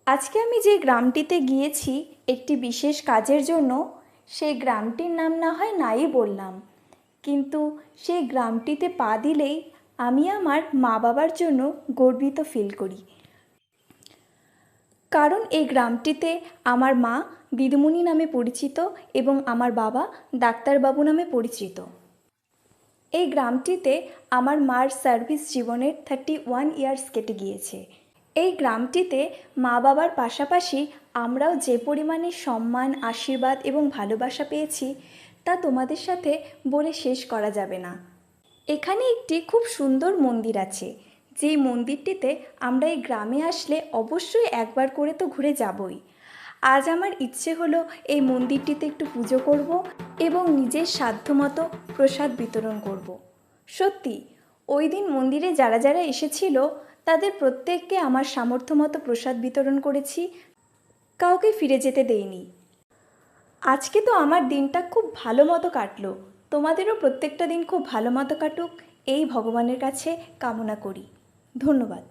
আজকে আমি যে গ্রামটিতে গিয়েছি একটি বিশেষ কাজের জন্য, সেই গ্রামটির নাম না হয় নাই বললাম, কিন্তু সেই গ্রামটিতে পা দিলেই আমি আমার মা বাবার জন্য গর্বিত ফিল করি। কারণ এই গ্রামটিতে আমার মা দিদিমণি নামে পরিচিত এবং আমার বাবা ডাক্তারবাবু নামে পরিচিত। এই গ্রামটিতে আমার মার সার্ভিস জীবনের 31 ইয়ার্স কেটে গিয়েছে। এই গ্রামটিতে মা বাবার পাশাপাশি আমরাও যে পরিমাণে সম্মান, আশীর্বাদ এবং ভালোবাসা পেয়েছি তা তোমাদের সাথে বলে শেষ করা যাবে না। এখানে একটি খুব সুন্দর মন্দির আছে, যেই মন্দিরটিতে আমরা এই গ্রামে আসলে অবশ্যই একবার করে তো ঘুরে যাবই। আজ আমার ইচ্ছে হলো এই মন্দিরটিতে একটু পুজো করব এবং নিজের সাধ্যমতো প্রসাদ বিতরণ করব। সত্যি ওই দিন মন্দিরে যারা যারা এসেছিল তাদের প্রত্যেককে আমার সামর্থ্য মতো প্রসাদ বিতরণ করেছি, কাউকে ফিরে যেতে দেইনি। আজকে তো আমার দিনটা খুব ভালো মতো কাটলো। তোমাদেরও প্রত্যেকটা দিন খুব ভালো মতো কাটুক এই ভগবানের কাছে কামনা করি। ধন্যবাদ।